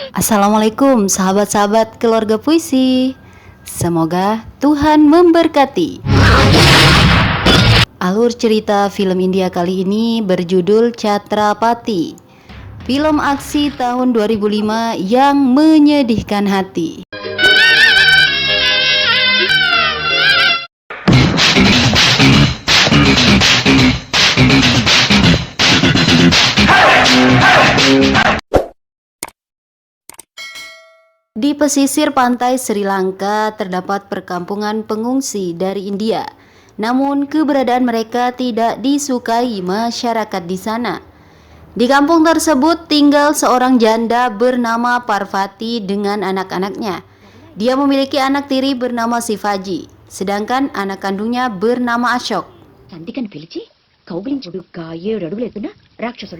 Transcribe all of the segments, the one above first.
Assalamualaikum sahabat-sahabat keluarga puisi. Semoga Tuhan memberkati. Alur cerita film India kali ini berjudul Chhatrapati. Film aksi tahun 2005 yang menyedihkan hati. Di pesisir pantai Sri Lanka terdapat perkampungan pengungsi dari India. Namun keberadaan mereka tidak disukai masyarakat di sana. Di kampung tersebut tinggal seorang janda bernama Parvati dengan anak-anaknya. Dia memiliki anak tiri bernama Shivaji, sedangkan anak kandungnya bernama Ashok.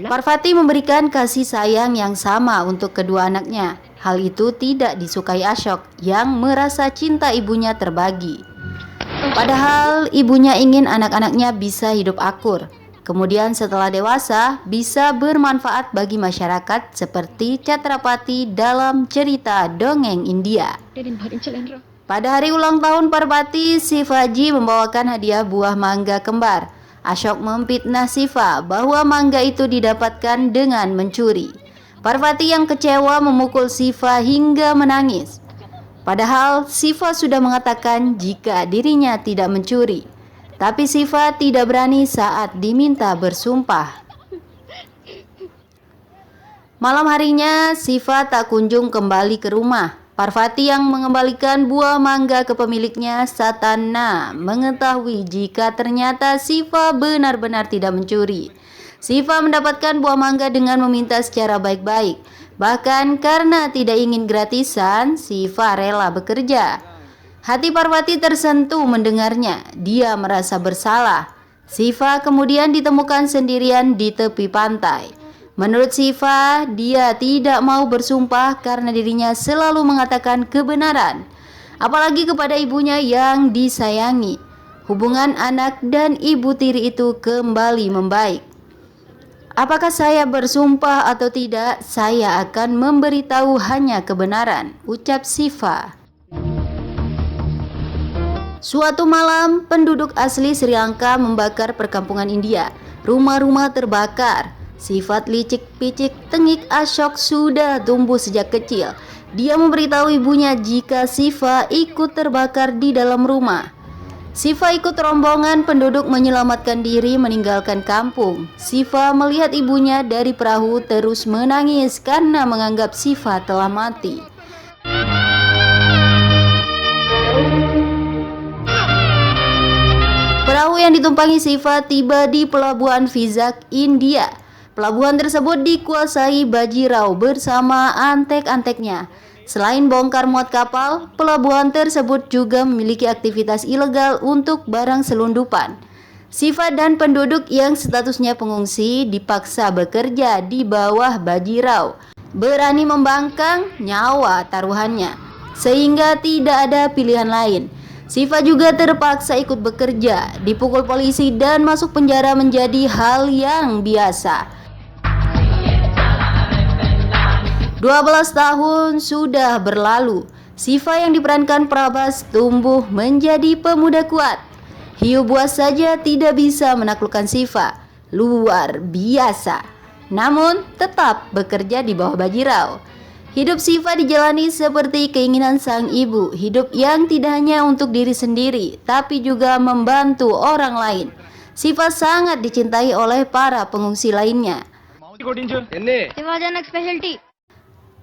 Parvati memberikan kasih sayang yang sama untuk kedua anaknya. Hal itu tidak disukai Ashok yang merasa cinta ibunya terbagi. Padahal ibunya ingin anak-anaknya bisa hidup akur. Kemudian setelah dewasa bisa bermanfaat bagi masyarakat seperti Chhatrapati dalam cerita dongeng India. Pada hari ulang tahun Parvati, Shivaji membawakan hadiah buah mangga kembar. Ashok memfitnah Shiva bahwa mangga itu didapatkan dengan mencuri. Parvati yang kecewa memukul Shiva hingga menangis. Padahal Shiva sudah mengatakan jika dirinya tidak mencuri. Tapi Shiva tidak berani saat diminta bersumpah. Malam harinya Shiva tak kunjung kembali ke rumah. Parvati yang mengembalikan buah mangga ke pemiliknya, Satana, mengetahui jika ternyata Shiva benar-benar tidak mencuri. Shiva mendapatkan buah mangga dengan meminta secara baik-baik. Bahkan karena tidak ingin gratisan, Shiva rela bekerja. Hati Parvati tersentuh mendengarnya. Dia merasa bersalah. Shiva kemudian ditemukan sendirian di tepi pantai. Menurut Shiva, dia tidak mau bersumpah karena dirinya selalu mengatakan kebenaran, apalagi kepada ibunya yang disayangi. Hubungan anak dan ibu tiri itu kembali membaik. Apakah saya bersumpah atau tidak, saya akan memberitahu hanya kebenaran, ucap Shiva. Suatu malam, penduduk asli Sri Lanka membakar perkampungan India. Rumah-rumah terbakar. Sifat licik-picik tengik Ashok sudah tumbuh sejak kecil. Dia memberitahu ibunya jika Shiva ikut terbakar di dalam rumah. Shiva ikut rombongan penduduk menyelamatkan diri meninggalkan kampung. Shiva melihat ibunya dari perahu terus menangis karena menganggap Shiva telah mati. Perahu yang ditumpangi Shiva tiba di pelabuhan Vizag, India. Pelabuhan tersebut dikuasai Baji Rao bersama antek-anteknya. Selain bongkar muat kapal, pelabuhan tersebut juga memiliki aktivitas ilegal untuk barang selundupan. Shiva dan penduduk yang statusnya pengungsi dipaksa bekerja di bawah Baji Rao. Berani membangkang nyawa taruhannya, sehingga tidak ada pilihan lain. Shiva juga terpaksa ikut bekerja, dipukul polisi dan masuk penjara menjadi hal yang biasa. 12 tahun sudah berlalu. Shiva yang diperankan Prabhas tumbuh menjadi pemuda kuat. Hiu buas saja tidak bisa menaklukkan Shiva. Luar biasa. Namun tetap bekerja di bawah Baji Rao. Hidup Shiva dijalani seperti keinginan sang ibu. Hidup yang tidak hanya untuk diri sendiri, tapi juga membantu orang lain. Shiva sangat dicintai oleh para pengungsi lainnya.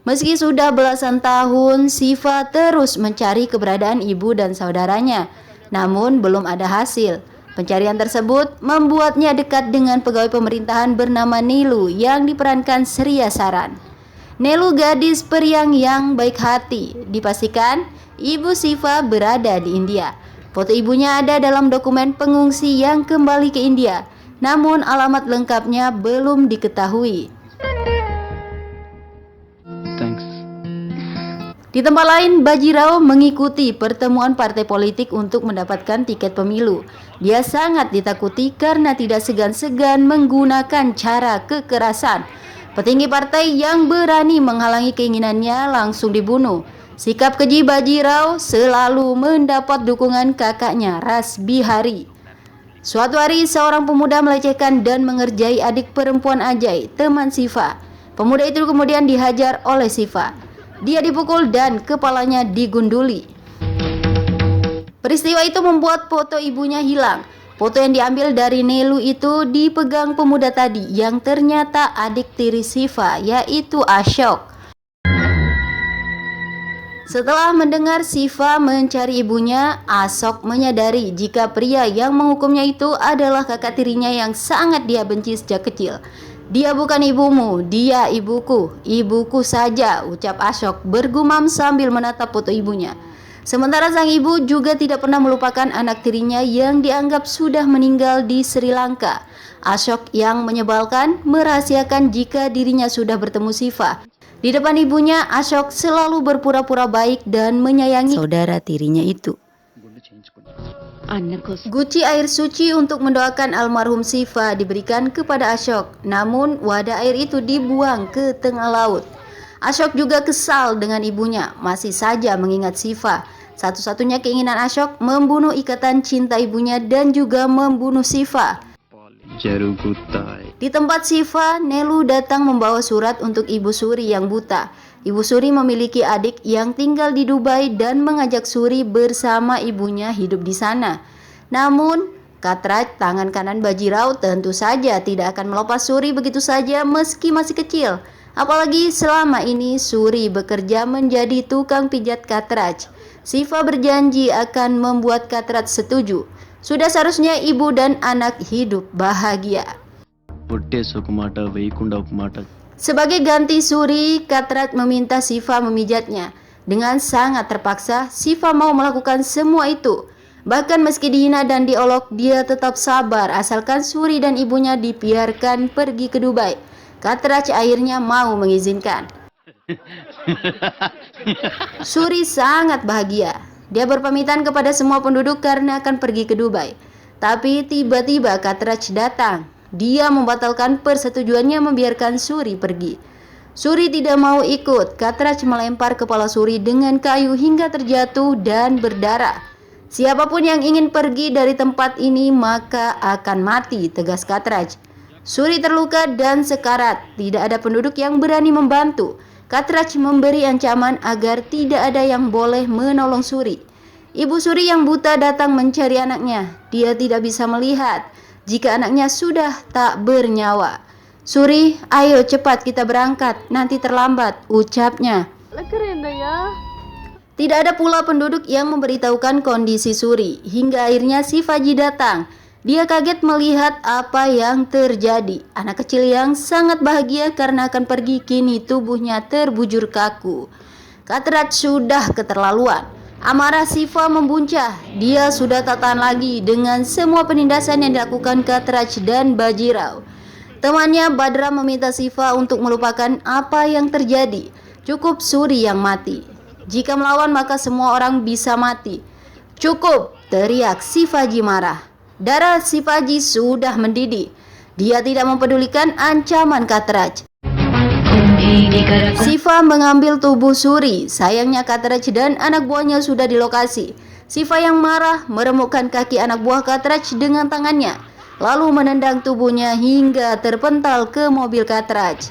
Meski sudah belasan tahun, Shiva terus mencari keberadaan ibu dan saudaranya. Namun belum ada hasil. Pencarian tersebut membuatnya dekat dengan pegawai pemerintahan bernama Nilu yang diperankan Sriya Saran. Nilu gadis periang yang baik hati. Dipastikan ibu Shiva berada di India. Foto ibunya ada dalam dokumen pengungsi yang kembali ke India. Namun alamat lengkapnya belum diketahui. Di tempat lain, Bajirao mengikuti pertemuan partai politik untuk mendapatkan tiket pemilu. Dia sangat ditakuti karena tidak segan-segan menggunakan cara kekerasan. Petinggi partai yang berani menghalangi keinginannya langsung dibunuh. Sikap keji Bajirao selalu mendapat dukungan kakaknya Ras Bihari. Suatu hari, seorang pemuda melecehkan dan mengerjai adik perempuan Ajay, teman Siva. Pemuda itu kemudian dihajar oleh Siva. Dia dipukul dan kepalanya digunduli. Peristiwa itu membuat foto ibunya hilang. Foto yang diambil dari Nelu itu dipegang pemuda tadi yang ternyata adik tiri Siva, yaitu Ashok. Setelah mendengar Siva mencari ibunya, Ashok menyadari jika pria yang menghukumnya itu adalah kakak tirinya yang sangat dia benci sejak kecil. Dia bukan ibumu, dia ibuku. Ibuku saja, ucap Ashok bergumam sambil menatap foto ibunya. Sementara sang ibu juga tidak pernah melupakan anak tirinya yang dianggap sudah meninggal di Sri Lanka. Ashok yang menyebalkan merahasiakan jika dirinya sudah bertemu Siva. Di depan ibunya, Ashok selalu berpura-pura baik dan menyayangi saudara tirinya itu. Guci air suci untuk mendoakan almarhum Siva diberikan kepada Ashok, namun wadah air itu dibuang ke tengah laut. Ashok juga kesal dengan ibunya, masih saja mengingat Siva. Satu-satunya keinginan Ashok membunuh ikatan cinta ibunya dan juga membunuh Siva. Di tempat Siva, Nelu datang membawa surat untuk Ibu Suri yang buta. Ibu Suri memiliki adik yang tinggal di Dubai dan mengajak Suri bersama ibunya hidup di sana. Namun, Katraj, tangan kanan Bajirao, tentu saja tidak akan melepas Suri begitu saja meski masih kecil. Apalagi selama ini Suri bekerja menjadi tukang pijat Katraj. Siva berjanji akan membuat Katraj setuju. Sudah seharusnya ibu dan anak hidup bahagia. Sebagai ganti Suri, Katraj meminta Siva memijatnya. Dengan sangat terpaksa, Siva mau melakukan semua itu. Bahkan meski dihina dan diolok, dia tetap sabar asalkan Suri dan ibunya dibiarkan pergi ke Dubai. Katraj akhirnya mau mengizinkan. Suri sangat bahagia. Dia berpamitan kepada semua penduduk karena akan pergi ke Dubai. Tapi tiba-tiba Katraj datang. Dia membatalkan persetujuannya membiarkan Suri pergi. Suri tidak mau ikut. Katraj melempar kepala Suri dengan kayu hingga terjatuh dan berdarah. Siapapun yang ingin pergi dari tempat ini maka akan mati, tegas Katraj. Suri terluka dan sekarat. Tidak ada penduduk yang berani membantu. Katraj memberi ancaman agar tidak ada yang boleh menolong Suri. Ibu Suri yang buta datang mencari anaknya. Dia tidak bisa melihat jika anaknya sudah tak bernyawa. Suri, ayo cepat kita berangkat, nanti terlambat, ucapnya. Tidak ada pula penduduk yang memberitahukan kondisi Suri. Hingga akhirnya Sivaji datang. Dia kaget melihat apa yang terjadi. Anak kecil yang sangat bahagia karena akan pergi, kini tubuhnya terbujur kaku. Katraj sudah keterlaluan. Amarah Siva membuncah. Dia sudah tak tahan lagi dengan semua penindasan yang dilakukan Katraj dan Bajirao. Temannya Badra meminta Siva untuk melupakan apa yang terjadi. Cukup Suri yang mati. Jika melawan maka semua orang bisa mati. Cukup, teriak Sivaji marah. Darah Sivaji sudah mendidih. Dia tidak mempedulikan ancaman Katraj. Siva mengambil tubuh Suri. Sayangnya Katraj dan anak buahnya sudah di lokasi. Siva yang marah meremukkan kaki anak buah Katraj dengan tangannya, lalu menendang tubuhnya hingga terpental ke mobil Katraj.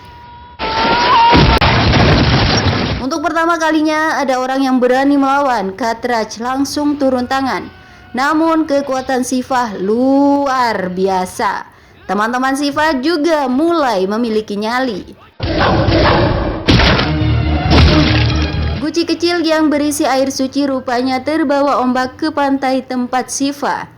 Untuk pertama kalinya ada orang yang berani melawan. Katraj langsung turun tangan. Namun kekuatan Siva luar biasa. Teman-teman Siva juga mulai memiliki nyali. Guci kecil yang berisi air suci rupanya terbawa ombak ke pantai tempat Siva.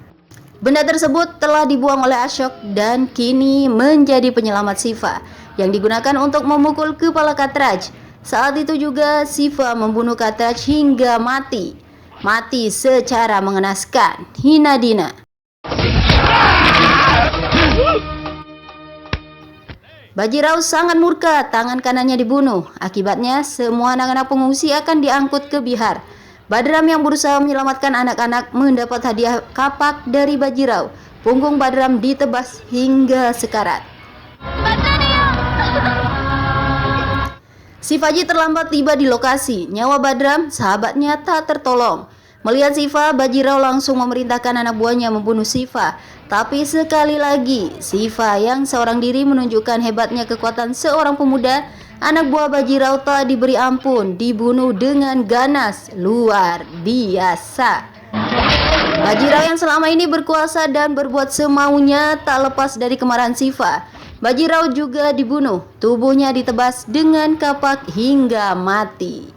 Benda tersebut telah dibuang oleh Ashok dan kini menjadi penyelamat Siva yang digunakan untuk memukul kepala Katraj. Saat itu juga Siva membunuh Katraj hingga mati. Mati secara mengenaskan. Hinadina. Bajirao sangat murka, tangan kanannya dibunuh. Akibatnya, semua anak-anak pengungsi akan diangkut ke Bihar. Badram yang berusaha menyelamatkan anak-anak mendapat hadiah kapak dari Bajirao. Punggung Badram ditebas hingga sekarat. Shivaji terlambat tiba di lokasi. Nyawa Badram, sahabatnya, tak tertolong. Melihat Shiva, Bajirao langsung memerintahkan anak buahnya membunuh Shiva. Tapi sekali lagi, Shiva yang seorang diri menunjukkan hebatnya kekuatan seorang pemuda. Anak buah Bajirao tak diberi ampun, dibunuh dengan ganas luar biasa. Bajirao yang selama ini berkuasa dan berbuat semaunya tak lepas dari kemarahan Shiva. Bajirao juga dibunuh, tubuhnya ditebas dengan kapak hingga mati.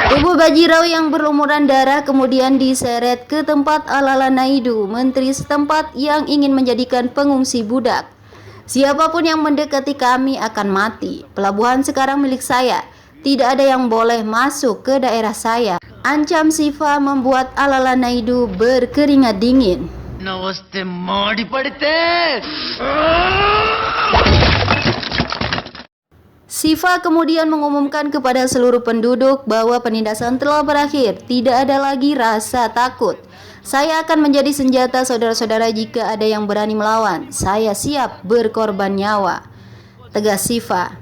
Tubuh Bajirao yang berlumuran darah kemudian diseret ke tempat Alala Naidu, menteri setempat yang ingin menjadikan pengungsi budak. Siapapun yang mendekati kami akan mati. Pelabuhan sekarang milik saya. Tidak ada yang boleh masuk ke daerah saya. Ancam Shiva membuat Alala Naidu berkeringat dingin. नमस्ते माड़ी पड़ते। Shiva kemudian mengumumkan kepada seluruh penduduk bahwa penindasan telah berakhir. Tidak ada lagi rasa takut. Saya akan menjadi senjata saudara-saudara jika ada yang berani melawan. Saya siap berkorban nyawa, tegas Shiva.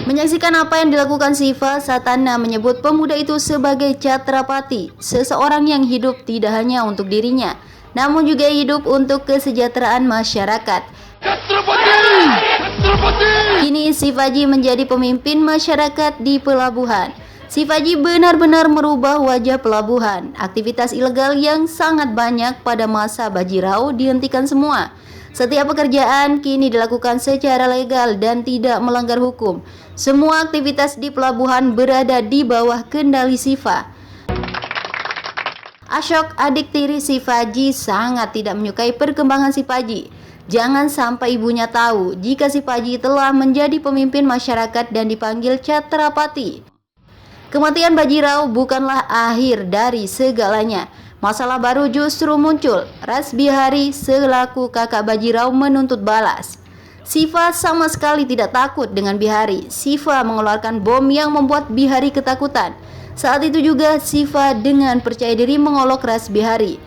Menyaksikan apa yang dilakukan Shiva, Satana menyebut pemuda itu sebagai Chhatrapati, seseorang yang hidup tidak hanya untuk dirinya, namun juga hidup untuk kesejahteraan masyarakat. Kini Shivaji menjadi pemimpin masyarakat di pelabuhan. Shivaji benar-benar merubah wajah pelabuhan. Aktivitas ilegal yang sangat banyak pada masa Bajirao dihentikan semua. Setiap pekerjaan kini dilakukan secara legal dan tidak melanggar hukum. Semua aktivitas di pelabuhan berada di bawah kendali Shiva. Ashok, adik tiri Shivaji, sangat tidak menyukai perkembangan Shivaji. Jangan sampai ibunya tahu jika Shivaji telah menjadi pemimpin masyarakat dan dipanggil Chhatrapati. Kematian Bajirao bukanlah akhir dari segalanya. Masalah baru justru muncul. Ras Bihari selaku kakak Bajirao menuntut balas. Shiva sama sekali tidak takut dengan Bihari. Shiva mengeluarkan bom yang membuat Bihari ketakutan. Saat itu juga Shiva dengan percaya diri mengolok Ras Bihari.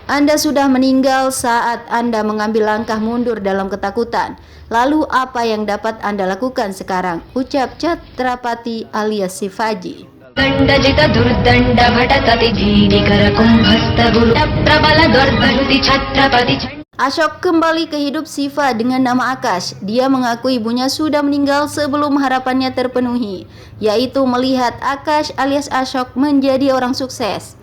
Anda sudah meninggal saat Anda mengambil langkah mundur dalam ketakutan. Lalu apa yang dapat Anda lakukan sekarang? Ucap Chhatrapati alias Shivaji. Dandajita durdanda bhatakati jinikara kumbhasta guru prabala dorbaruti Chhatrapati. Ashok kembali ke hidup Shiva dengan nama Akash. Dia mengaku ibunya sudah meninggal sebelum harapannya terpenuhi, yaitu melihat Akash alias Ashok menjadi orang sukses.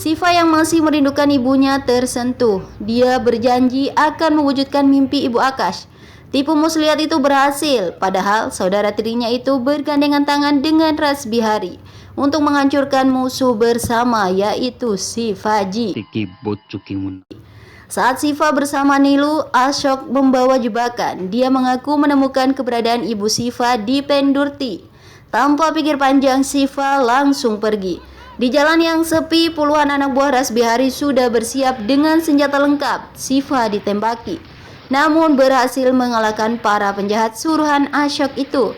Shiva yang masih merindukan ibunya tersentuh. Dia berjanji akan mewujudkan mimpi ibu Akash. Tipu muslihat itu berhasil, padahal saudara tirinya itu bergandengan tangan dengan Ras Bihari untuk menghancurkan musuh bersama, yaitu Shivaji. Saat Shiva bersama Nilu, Ashok membawa jebakan. Dia mengaku menemukan keberadaan ibu Shiva di Pendurti. Tanpa pikir panjang, Shiva langsung pergi. Di jalan yang sepi, puluhan anak buah Ras Bihari sudah bersiap dengan senjata lengkap. Shiva ditembaki, namun berhasil mengalahkan para penjahat suruhan Ashok itu.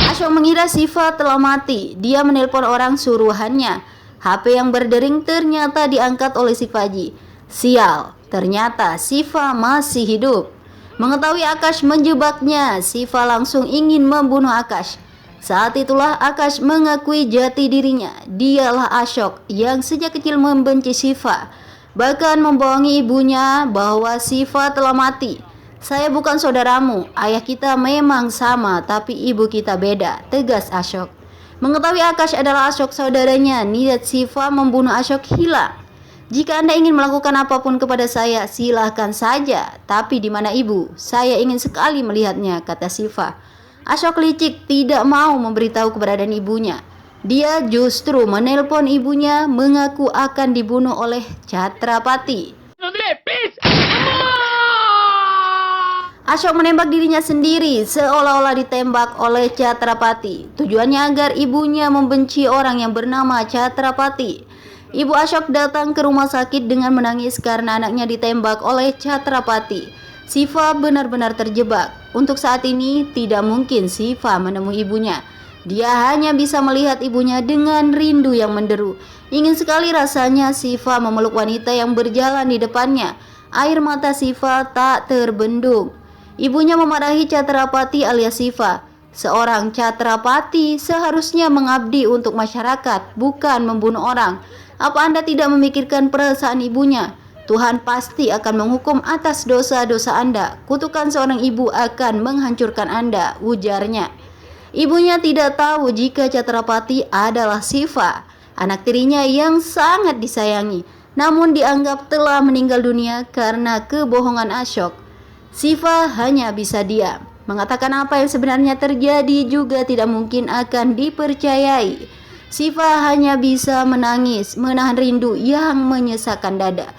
Ashok mengira Shiva telah mati. Dia menelpon orang suruhannya. HP yang berdering ternyata diangkat oleh Shivaji. Sial, ternyata Shiva masih hidup. Mengetahui Akash menjebaknya, Shiva langsung ingin membunuh Akash. Saat itulah Akash mengakui jati dirinya. Dialah Ashok yang sejak kecil membenci Shiva, bahkan membohongi ibunya bahwa Shiva telah mati. Saya bukan saudaramu, ayah kita memang sama, tapi ibu kita beda, tegas Ashok. Mengetahui Akash adalah Ashok saudaranya, niat Shiva membunuh Ashok hilang. Jika Anda ingin melakukan apapun kepada saya, silahkan saja. Tapi di mana ibu? Saya ingin sekali melihatnya, kata Shiva. Ashok licik, tidak mau memberitahu keberadaan ibunya. Dia justru menelpon ibunya, mengaku akan dibunuh oleh Chhatrapati. Ashok menembak dirinya sendiri seolah-olah ditembak oleh Chhatrapati. Tujuannya agar ibunya membenci orang yang bernama Chhatrapati. Ibu Ashok datang ke rumah sakit dengan menangis karena anaknya ditembak oleh Chatrapati. Siva benar-benar terjebak. Untuk saat ini tidak mungkin Siva menemui ibunya. Dia hanya bisa melihat ibunya dengan rindu yang menderu. Ingin sekali rasanya Siva memeluk wanita yang berjalan di depannya. Air mata Siva tak terbendung. Ibunya memarahi Chatrapati alias Siva. Seorang Chatrapati seharusnya mengabdi untuk masyarakat, bukan membunuh orang. Apa Anda tidak memikirkan perasaan ibunya? Tuhan pasti akan menghukum atas dosa-dosa Anda. Kutukan seorang ibu akan menghancurkan Anda, ujarnya. Ibunya tidak tahu jika Chatrapati adalah Siva, anak tirinya yang sangat disayangi, namun dianggap telah meninggal dunia karena kebohongan Ashok. Siva hanya bisa diam. Mengatakan apa yang sebenarnya terjadi juga tidak mungkin akan dipercayai. Siva hanya bisa menangis, menahan rindu yang menyesakkan dada.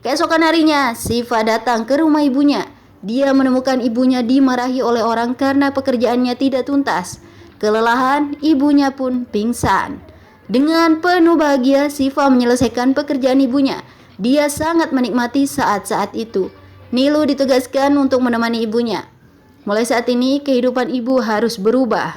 Keesokan harinya, Siva datang ke rumah ibunya. Dia menemukan ibunya dimarahi oleh orang karena pekerjaannya tidak tuntas. Kelelahan, ibunya pun pingsan. Dengan penuh bahagia, Siva menyelesaikan pekerjaan ibunya. Dia sangat menikmati saat-saat itu. Nilu ditugaskan untuk menemani ibunya. Mulai saat ini, kehidupan ibu harus berubah.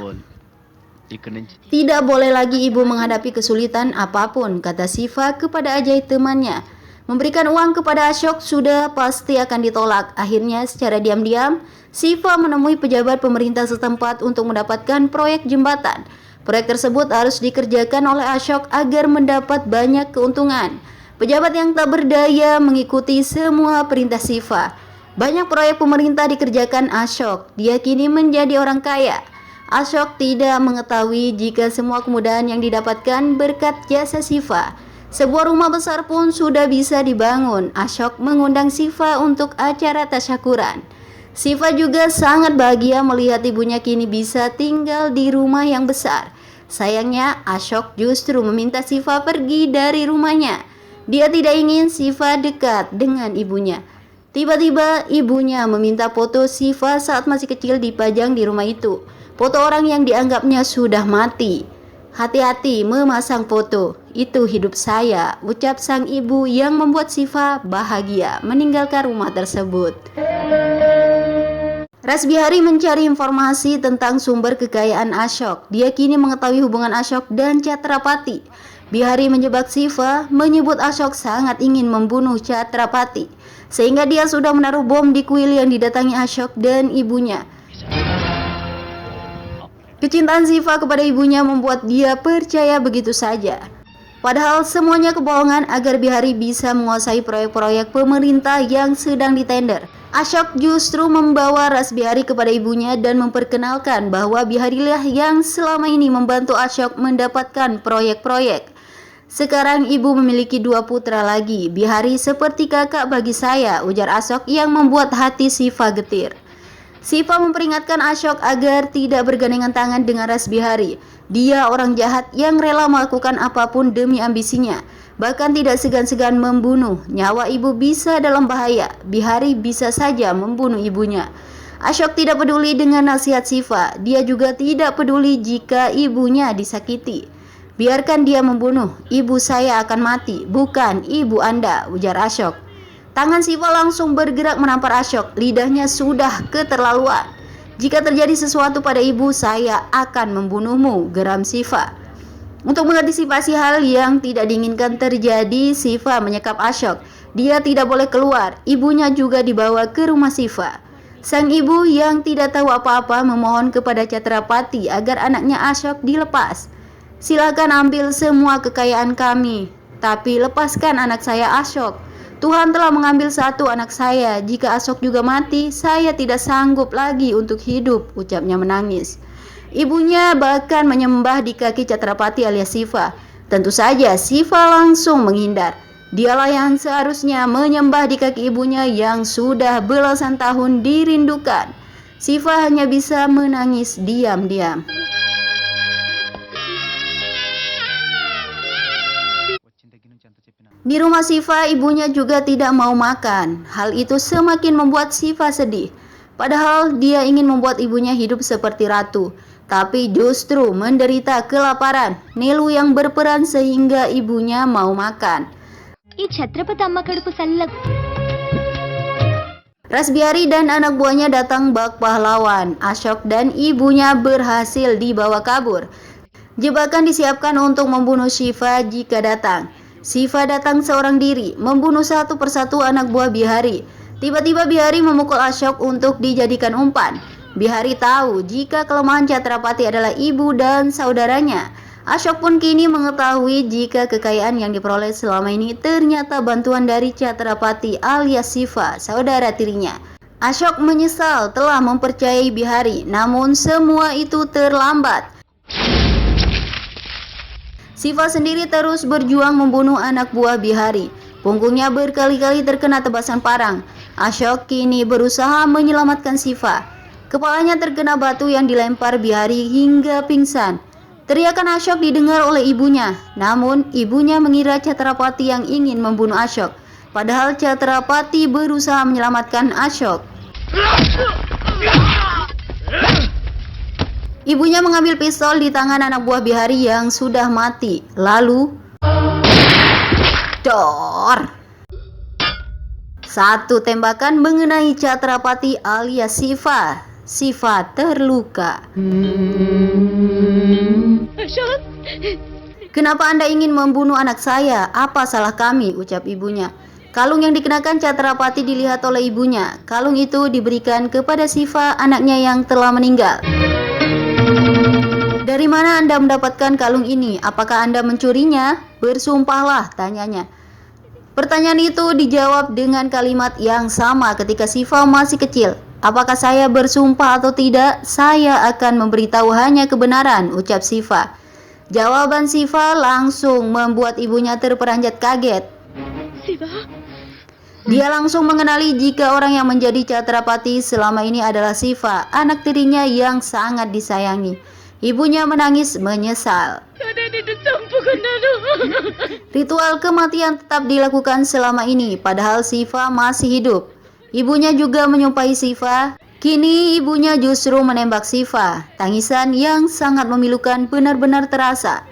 Tidak boleh lagi ibu menghadapi kesulitan apapun, kata Siva kepada Ajay temannya. Memberikan uang kepada Ashok sudah pasti akan ditolak. Akhirnya secara diam-diam, Siva menemui pejabat pemerintah setempat untuk mendapatkan proyek jembatan. Proyek tersebut harus dikerjakan oleh Ashok agar mendapat banyak keuntungan. Pejabat yang tak berdaya mengikuti semua perintah Siva. Banyak proyek pemerintah dikerjakan Ashok. Dia kini menjadi orang kaya. Ashok tidak mengetahui jika semua kemudahan yang didapatkan berkat jasa Siva. Sebuah rumah besar pun sudah bisa dibangun. Ashok mengundang Siva untuk acara tasyakuran. Siva juga sangat bahagia melihat ibunya kini bisa tinggal di rumah yang besar. Sayangnya Ashok justru meminta Siva pergi dari rumahnya. Dia tidak ingin Siva dekat dengan ibunya. Tiba-tiba ibunya meminta foto Siva saat masih kecil dipajang di rumah itu. Foto orang yang dianggapnya sudah mati. Hati-hati memasang foto. Itu hidup saya, ucap sang ibu yang membuat Siva bahagia meninggalkan rumah tersebut. Rasbihari mencari informasi tentang sumber kekayaan Ashok. Dia kini mengetahui hubungan Ashok dan Chatrapati. Bihari menjebak Siva, menyebut Ashok sangat ingin membunuh Chatrapati, sehingga dia sudah menaruh bom di kuil yang didatangi Ashok dan ibunya. Kecintaan Siva kepada ibunya membuat dia percaya begitu saja. Padahal semuanya kebohongan agar Bihari bisa menguasai proyek-proyek pemerintah yang sedang ditender. Ashok justru membawa Rasbihari kepada ibunya dan memperkenalkan bahwa Biharilah yang selama ini membantu Ashok mendapatkan proyek-proyek. Sekarang ibu memiliki 2 putra lagi. Bihari seperti kakak bagi saya, ujar Ashok yang membuat hati Siva getir. Siva memperingatkan Ashok agar tidak bergandengan tangan dengan Rasbihari. Dia orang jahat yang rela melakukan apapun demi ambisinya. Bahkan tidak segan-segan membunuh. Nyawa ibu bisa dalam bahaya. Bihari bisa saja membunuh ibunya. Ashok tidak peduli dengan nasihat Siva. Dia juga tidak peduli jika ibunya disakiti. Biarkan dia membunuh. Ibu saya akan mati, bukan ibu Anda, ujar Ashok. Tangan Siva langsung bergerak menampar Ashok. Lidahnya sudah keterlaluan. Jika terjadi sesuatu pada ibu, saya akan membunuhmu, geram Siva. Untuk mengantisipasi hal yang tidak diinginkan terjadi, Siva menyekap Ashok. Dia tidak boleh keluar. Ibunya juga dibawa ke rumah Siva. Sang ibu yang tidak tahu apa-apa memohon kepada Chatrapati agar anaknya Ashok dilepas. Silakan ambil semua kekayaan kami, tapi lepaskan anak saya Ashok. Tuhan telah mengambil 1 anak saya. Jika Ashok juga mati, saya tidak sanggup lagi untuk hidup, ucapnya menangis. Ibunya bahkan menyembah di kaki Chatrapati alias Siva. Tentu saja Siva langsung menghindar. Dialah yang seharusnya menyembah di kaki ibunya yang sudah belasan tahun dirindukan. Siva hanya bisa menangis diam-diam. Di rumah Siva, ibunya juga tidak mau makan. Hal itu semakin membuat Siva sedih. Padahal dia ingin membuat ibunya hidup seperti ratu. tapi justru menderita kelaparan. Nilu yang berperan sehingga ibunya mau makan. ఈ ఛత్రపతి అమ్మ కడుపు సల్ల Rasbiari dan anak buahnya datang bak pahlawan. Ashok dan ibunya berhasil dibawa kabur. Jebakan disiapkan untuk membunuh Shiva jika datang. Shiva datang seorang diri, membunuh satu persatu anak buah Bihari. Tiba-tiba Bihari memukul Ashok untuk dijadikan umpan. Bihari tahu jika kelemahan Chhatrapati adalah ibu dan saudaranya. Ashok pun kini mengetahui jika kekayaan yang diperoleh selama ini ternyata bantuan dari Chhatrapati alias Shiva, saudara tirinya. Ashok menyesal telah mempercayai Bihari, namun semua itu terlambat. Shiva sendiri terus berjuang membunuh anak buah Bihari. Punggungnya berkali-kali terkena tebasan parang. Ashok kini berusaha menyelamatkan Shiva. Kepalanya terkena batu yang dilempar Bihari hingga pingsan. Teriakan Ashok didengar oleh ibunya, namun ibunya mengira Chhatrapati yang ingin membunuh Ashok. Padahal Chhatrapati berusaha menyelamatkan Ashok. Ibunya mengambil pistol di tangan anak buah Bihari yang sudah mati. Lalu, dor! Satu tembakan mengenai Chhatrapati alias Shiva. Shiva terluka. Kenapa Anda ingin membunuh anak saya? Apa salah kami? Ucap ibunya. Kalung yang dikenakan Chhatrapati dilihat oleh ibunya. Kalung itu diberikan kepada Shiva, anaknya yang telah meninggal. Dari mana Anda mendapatkan kalung ini? Apakah Anda mencurinya? Bersumpahlah, tanyanya. Pertanyaan itu dijawab dengan kalimat yang sama ketika Shiva masih kecil. Apakah saya bersumpah atau tidak? Saya akan memberitahu hanya kebenaran, ucap Shiva. Jawaban Shiva langsung membuat ibunya terperanjat kaget. Dia langsung mengenali jika orang yang menjadi Chhatrapati selama ini adalah Shiva, anak tirinya yang sangat disayangi. Ibunya menangis menyesal. Ritual kematian tetap dilakukan selama ini, padahal Shiva masih hidup. Ibunya juga menyumpahi Shiva. Kini ibunya justru menembak Shiva. Tangisan yang sangat memilukan benar-benar terasa.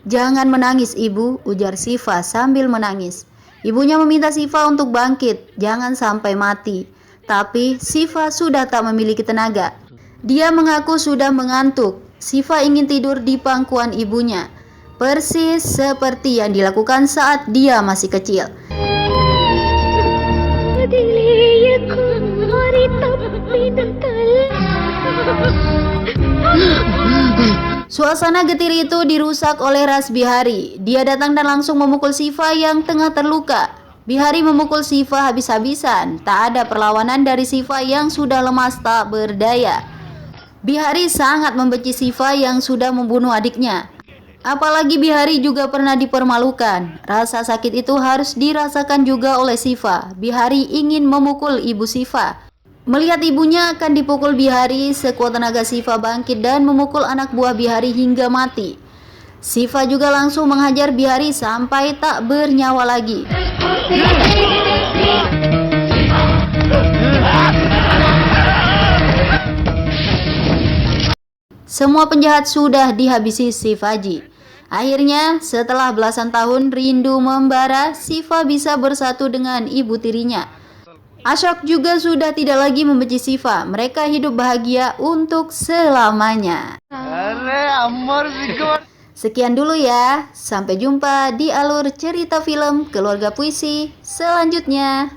Jangan menangis ibu, ujar Shiva sambil menangis. Ibunya meminta Shiva untuk bangkit, jangan sampai mati. Tapi Shiva sudah tak memiliki tenaga. Dia mengaku sudah mengantuk. Shiva ingin tidur di pangkuan ibunya, persis seperti yang dilakukan saat dia masih kecil. Suasana getir itu dirusak oleh Ras Bihari. Dia datang dan langsung memukul Shiva yang tengah terluka. Bihari memukul Shiva habis-habisan. Tak ada perlawanan dari Shiva yang sudah lemas tak berdaya. Bihari sangat membenci Shiva yang sudah membunuh adiknya. Apalagi Bihari juga pernah dipermalukan. Rasa sakit itu harus dirasakan juga oleh Shiva. Bihari ingin memukul ibu Shiva. Melihat ibunya akan dipukul Bihari, sekuat tenaga Shiva bangkit dan memukul anak buah Bihari hingga mati. Shiva juga langsung menghajar Bihari sampai tak bernyawa lagi. Semua penjahat sudah dihabisi Shivaji. Akhirnya, setelah belasan tahun rindu membara, Shiva bisa bersatu dengan ibu tirinya. Ashok juga sudah tidak lagi membenci Shiva. Mereka hidup bahagia untuk selamanya. Sekian dulu ya. Sampai jumpa di alur cerita film Keluarga Puisi selanjutnya.